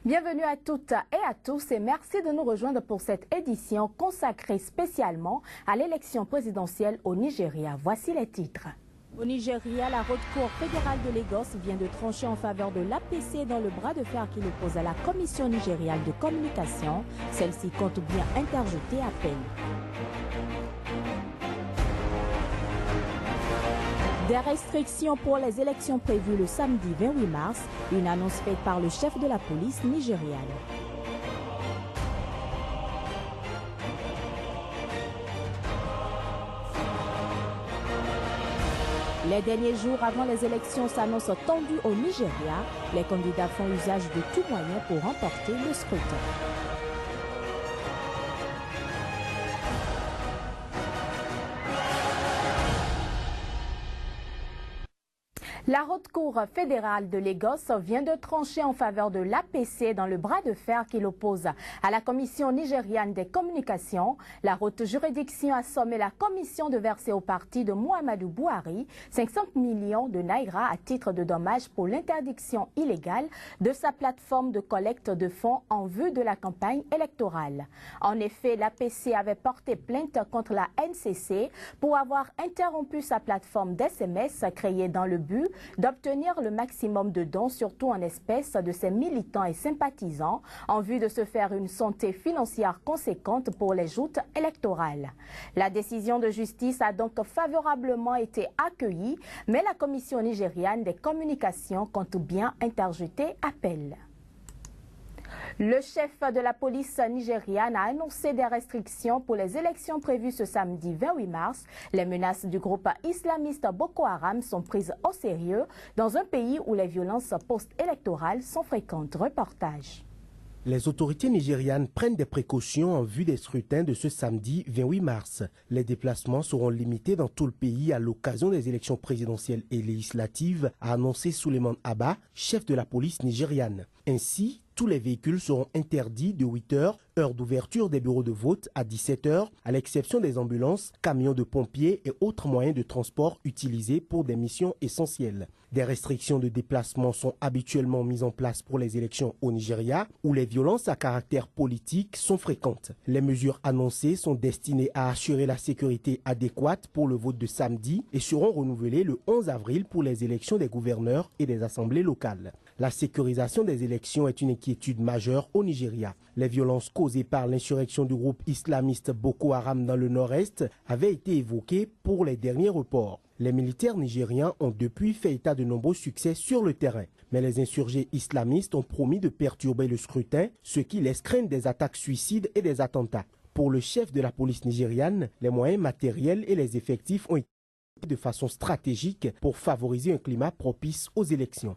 Bienvenue à toutes et à tous et merci de nous rejoindre pour cette édition consacrée spécialement à l'élection présidentielle au Nigeria. Voici les titres. Au Nigeria, la Haute Cour fédérale de Lagos vient de trancher en faveur de l'APC dans le bras de fer qui l'oppose à la Commission nigériane de communication. Celle-ci compte bien interjeter appel. Des restrictions pour les élections prévues le samedi 28 mars, une annonce faite par le chef de la police nigériane. Les derniers jours avant les élections s'annoncent tendus au Nigeria. Les candidats font usage de tous moyens pour remporter le scrutin. La Haute Cour fédérale de Lagos vient de trancher en faveur de l'APC dans le bras de fer qui l'oppose à la Commission nigériane des communications. La haute juridiction a sommé la Commission de verser au parti de Muhammadu Buhari 500 millions de naira à titre de dommage pour l'interdiction illégale de sa plateforme de collecte de fonds en vue de la campagne électorale. En effet, l'APC avait porté plainte contre la NCC pour avoir interrompu sa plateforme d'SMS créée dans le but d'obtenir le maximum de dons, surtout en espèces, de ses militants et sympathisants, en vue de se faire une santé financière conséquente pour les joutes électorales. La décision de justice a donc favorablement été accueillie, mais la Commission nigériane des communications compte bien interjeter appel. Le chef de la police nigériane a annoncé des restrictions pour les élections prévues ce samedi 28 mars. Les menaces du groupe islamiste Boko Haram sont prises au sérieux dans un pays où les violences post-électorales sont fréquentes. Reportage. Les autorités nigérianes prennent des précautions en vue des scrutins de ce samedi 28 mars. Les déplacements seront limités dans tout le pays à l'occasion des élections présidentielles et législatives, a annoncé Suleiman Abba, chef de la police nigériane. Ainsi, tous les véhicules seront interdits de 8 h, heure d'ouverture des bureaux de vote, à 17 h, à l'exception des ambulances, camions de pompiers et autres moyens de transport utilisés pour des missions essentielles. Des restrictions de déplacement sont habituellement mises en place pour les élections au Nigeria, où les violences à caractère politique sont fréquentes. Les mesures annoncées sont destinées à assurer la sécurité adéquate pour le vote de samedi et seront renouvelées le 11 avril pour les élections des gouverneurs et des assemblées locales. La sécurisation des élections est une inquiétude majeure au Nigeria. Les violences causées par l'insurrection du groupe islamiste Boko Haram dans le nord-est avaient été évoquées pour les derniers reports. Les militaires nigériens ont depuis fait état de nombreux succès sur le terrain. Mais les insurgés islamistes ont promis de perturber le scrutin, ce qui laisse craindre des attaques suicides et des attentats. Pour le chef de la police nigériane, les moyens matériels et les effectifs ont été de façon stratégique pour favoriser un climat propice aux élections.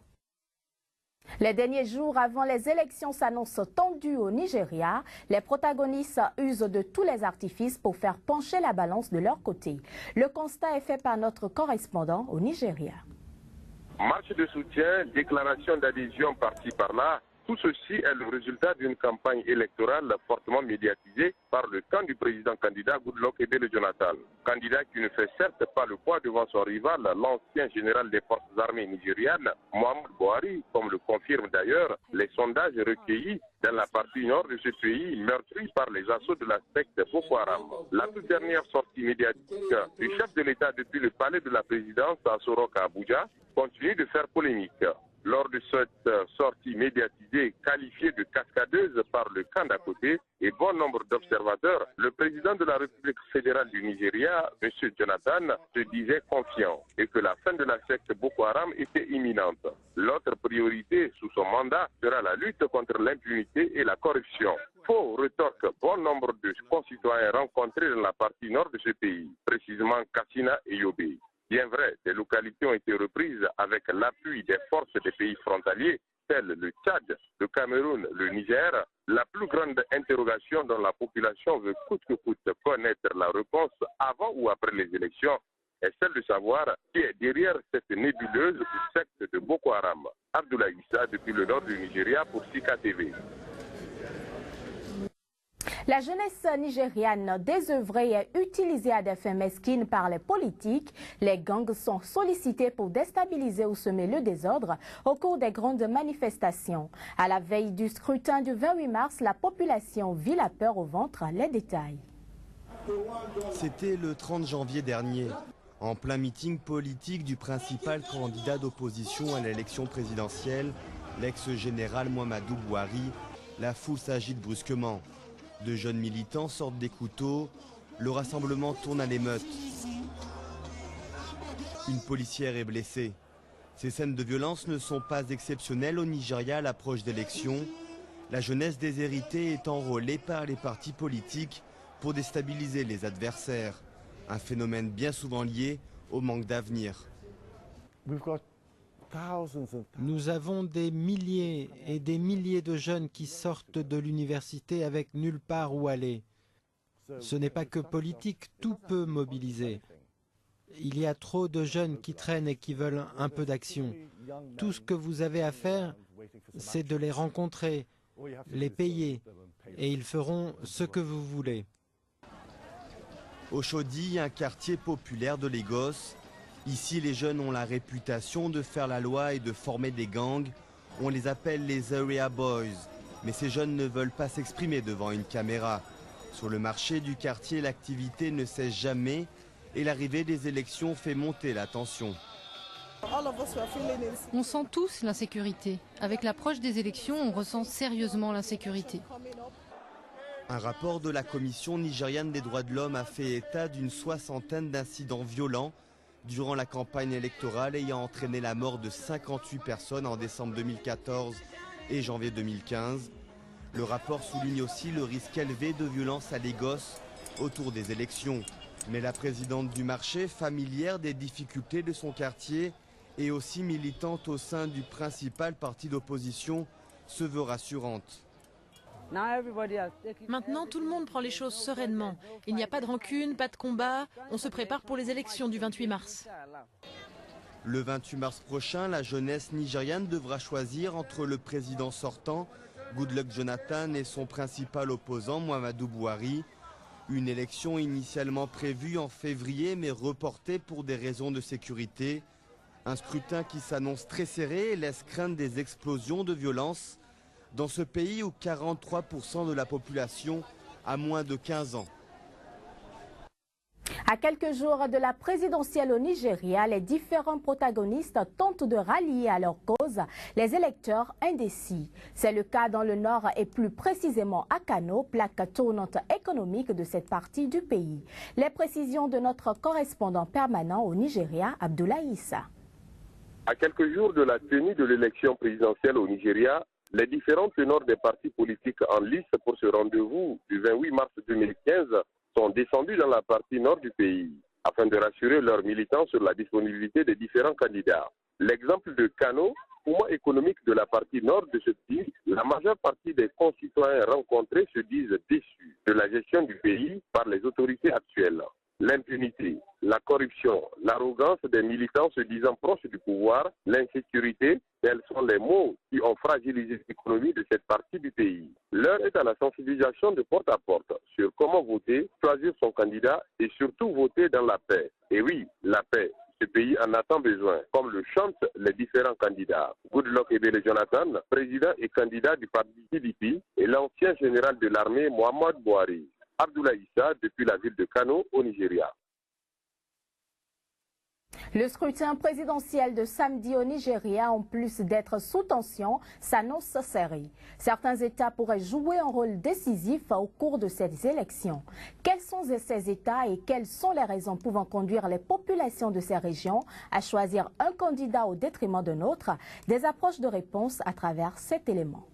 Les derniers jours avant les élections s'annoncent tendus au Nigeria. Les protagonistes usent de tous les artifices pour faire pencher la balance de leur côté. Le constat est fait par notre correspondant au Nigeria. Marche de soutien, déclaration d'adhésion par-ci par-là. Tout ceci est le résultat d'une campagne électorale fortement médiatisée par le camp du président candidat Goodluck Ebele Jonathan. Candidat qui ne fait certes pas le poids devant son rival, l'ancien général des forces armées nigérianes, Muhammadu Buhari, comme le confirment d'ailleurs les sondages recueillis dans la partie nord de ce pays meurtri par les assauts de la secte Boko Haram. La toute dernière sortie médiatique du chef de l'État depuis le palais de la présidence à Sorok à Abuja continue de faire polémique. Lors de cette sortie médiatisée qualifiée de cascadeuse par le camp d'à côté et bon nombre d'observateurs, le président de la République fédérale du Nigeria, M. Jonathan, se disait confiant et que la fin de la secte Boko Haram était imminente. L'autre priorité sous son mandat sera la lutte contre l'impunité et la corruption. Faux retorque bon nombre de concitoyens rencontrés dans la partie nord de ce pays, précisément Katsina et Yobe. Bien vrai, des localités ont été reprises avec l'appui des forces des pays frontaliers, tels le Tchad, le Cameroun, le Niger. La plus grande interrogation dont la population veut coûte que coûte connaître la réponse avant ou après les élections est celle de savoir qui est derrière cette nébuleuse du secte de Boko Haram. Abdoulaye Issa depuis le nord du Nigeria pour Sika TV. La jeunesse nigériane désœuvrée est utilisée à des fins mesquines par les politiques. Les gangs sont sollicités pour déstabiliser ou semer le désordre au cours des grandes manifestations. À la veille du scrutin du 28 mars, la population vit la peur au ventre. Les détails. C'était le 30 janvier dernier. En plein meeting politique du principal candidat d'opposition à l'élection présidentielle, l'ex-général Mouhamadou Bouhari, la foule s'agite brusquement. De jeunes militants sortent des couteaux, le rassemblement tourne à l'émeute. Une policière est blessée. Ces scènes de violence ne sont pas exceptionnelles au Nigeria à l'approche d'élections. La jeunesse déshéritée est enrôlée par les partis politiques pour déstabiliser les adversaires. Un phénomène bien souvent lié au manque d'avenir. Nous avons des milliers et des milliers de jeunes qui sortent de l'université avec nulle part où aller. Ce n'est pas que politique, tout peut mobiliser. Il y a trop de jeunes qui traînent et qui veulent un peu d'action. Tout ce que vous avez à faire, c'est de les rencontrer, les payer, et ils feront ce que vous voulez. Oshodi, un quartier populaire de Lagos. Ici, les jeunes ont la réputation de faire la loi et de former des gangs. On les appelle les Area Boys. Mais ces jeunes ne veulent pas s'exprimer devant une caméra. Sur le marché du quartier, l'activité ne cesse jamais et l'arrivée des élections fait monter la tension. On sent tous l'insécurité. Avec l'approche des élections, on ressent sérieusement l'insécurité. Un rapport de la Commission nigériane des droits de l'homme a fait état d'une 60aine d'incidents violents durant la campagne électorale ayant entraîné la mort de 58 personnes en décembre 2014 et janvier 2015. Le rapport souligne aussi le risque élevé de violence à Lagos autour des élections. Mais la présidente du marché, familière des difficultés de son quartier et aussi militante au sein du principal parti d'opposition, se veut rassurante. Maintenant, tout le monde prend les choses sereinement. Il n'y a pas de rancune, pas de combat. On se prépare pour les élections du 28 mars. Le 28 mars prochain, la jeunesse nigériane devra choisir entre le président sortant, Goodluck Jonathan, et son principal opposant, Mouhamadou Bouhari. Une élection initialement prévue en février, mais reportée pour des raisons de sécurité. Un scrutin qui s'annonce très serré et laisse craindre des explosions de violence dans ce pays où 43% de la population a moins de 15 ans. À quelques jours de la présidentielle au Nigeria, les différents protagonistes tentent de rallier à leur cause les électeurs indécis. C'est le cas dans le nord et plus précisément à Kano, plaque tournante économique de cette partie du pays. Les précisions de notre correspondant permanent au Nigeria, Abdoulaye Issa. À quelques jours de la tenue de l'élection présidentielle au Nigeria, les différents tenors des partis politiques en lice pour ce rendez-vous du 28 mars 2015 sont descendus dans la partie nord du pays afin de rassurer leurs militants sur la disponibilité des différents candidats. L'exemple de Kano, poumon économique de la partie nord de ce pays, la majeure partie des concitoyens rencontrés se disent déçus de la gestion du pays par les autorités actuelles. L'impunité, la corruption, l'arrogance des militants se disant proches du pouvoir, l'insécurité, tels sont les mots qui ont fragilisé l'économie de cette partie du pays. L'heure est à la sensibilisation de porte à porte sur comment voter, choisir son candidat et surtout voter dans la paix. Et oui, la paix. Ce pays en a tant besoin, comme le chantent les différents candidats. Goodluck Ebele Jonathan, président et candidat du parti PDP, et l'ancien général de l'armée Mohamed Bouhari. Abdoulaye Issa depuis la ville de Kano au Nigeria. Le scrutin présidentiel de samedi au Nigeria, en plus d'être sous tension, s'annonce serré. Certains États pourraient jouer un rôle décisif au cours de ces élections. Quels sont ces États et quelles sont les raisons pouvant conduire les populations de ces régions à choisir un candidat au détriment d'un autre? Des approches de réponse à travers cet élément.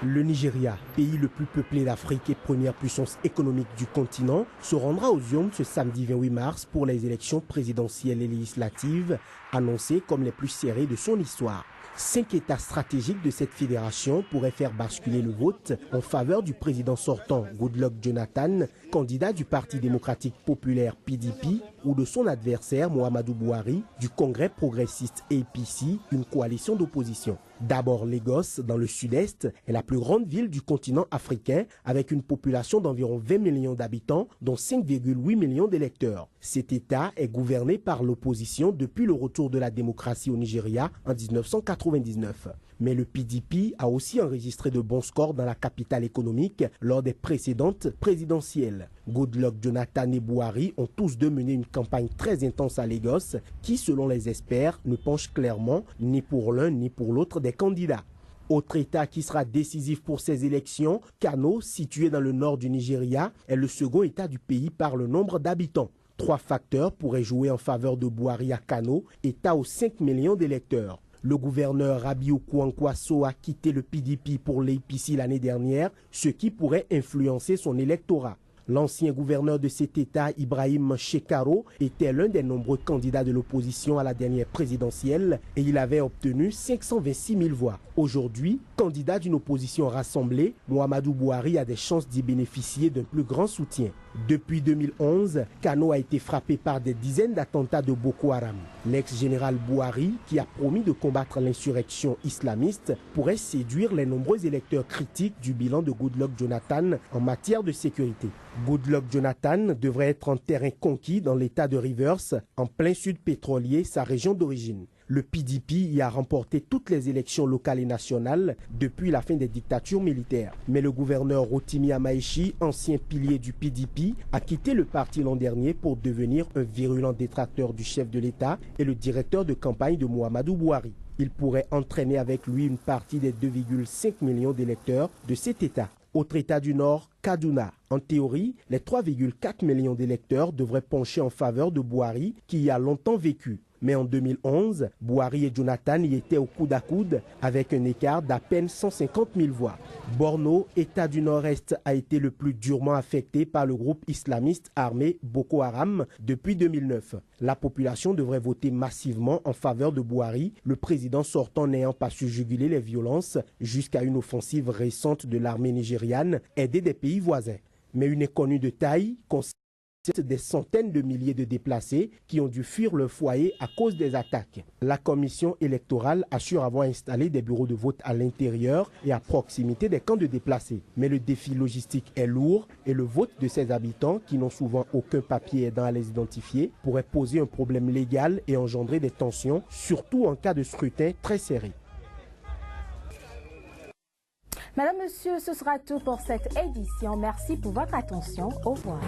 Le Nigeria, pays le plus peuplé d'Afrique et première puissance économique du continent, se rendra aux urnes ce samedi 28 mars pour les élections présidentielles et législatives, annoncées comme les plus serrées de son histoire. 5 États stratégiques de cette fédération pourraient faire basculer le vote en faveur du président sortant Goodluck Jonathan, candidat du Parti démocratique populaire PDP, ou de son adversaire Mouhamadou Bouhari, du Congrès progressiste APC, une coalition d'opposition. D'abord, Lagos, dans le sud-est, est la plus grande ville du continent africain avec une population d'environ 20 millions d'habitants, dont 5,8 millions d'électeurs. Cet État est gouverné par l'opposition depuis le retour de la démocratie au Nigeria en 1999. Mais le PDP a aussi enregistré de bons scores dans la capitale économique lors des précédentes présidentielles. Goodluck, Jonathan et Buhari ont tous deux mené une campagne très intense à Lagos qui, selon les experts, ne penche clairement ni pour l'un ni pour l'autre des candidats. Autre État qui sera décisif pour ces élections, Kano, situé dans le nord du Nigeria, est le second État du pays par le nombre d'habitants. 3 facteurs pourraient jouer en faveur de Buhari à Kano, État aux 5 millions d'électeurs. Le gouverneur Rabiu Kwankwaso a quitté le PDP pour l'APC l'année dernière, ce qui pourrait influencer son électorat. L'ancien gouverneur de cet État, Ibrahim Shekaro, était l'un des nombreux candidats de l'opposition à la dernière présidentielle et il avait obtenu 526 000 voix. Aujourd'hui, candidat d'une opposition rassemblée, Muhammadu Buhari a des chances d'y bénéficier d'un plus grand soutien. Depuis 2011, Kano a été frappé par des dizaines d'attentats de Boko Haram. L'ex-général Buhari, qui a promis de combattre l'insurrection islamiste, pourrait séduire les nombreux électeurs critiques du bilan de Goodluck Jonathan en matière de sécurité. Goodluck Jonathan devrait être en terrain conquis dans l'état de Rivers, en plein sud pétrolier, sa région d'origine. Le PDP y a remporté toutes les élections locales et nationales depuis la fin des dictatures militaires. Mais le gouverneur Rotimi Amaechi, ancien pilier du PDP, a quitté le parti l'an dernier pour devenir un virulent détracteur du chef de l'État et le directeur de campagne de Muhammadu Buhari. Il pourrait entraîner avec lui une partie des 2,5 millions d'électeurs de cet État. Autre État du Nord, Kaduna. En théorie, les 3,4 millions d'électeurs devraient pencher en faveur de Buhari, qui y a longtemps vécu. Mais en 2011, Buhari et Jonathan y étaient au coude à coude avec un écart d'à peine 150 000 voix. Borno, État du Nord-Est, a été le plus durement affecté par le groupe islamiste armé Boko Haram depuis 2009. La population devrait voter massivement en faveur de Buhari, le président sortant n'ayant pas su juguler les violences jusqu'à une offensive récente de l'armée nigériane aidée des pays voisins. Mais une inconnue de taille des centaines de milliers de déplacés qui ont dû fuir leur foyer à cause des attaques. La commission électorale assure avoir installé des bureaux de vote à l'intérieur et à proximité des camps de déplacés. Mais le défi logistique est lourd et le vote de ces habitants, qui n'ont souvent aucun papier aidant à les identifier, pourrait poser un problème légal et engendrer des tensions, surtout en cas de scrutin très serré. Madame, Monsieur, ce sera tout pour cette édition. Merci pour votre attention. Au revoir.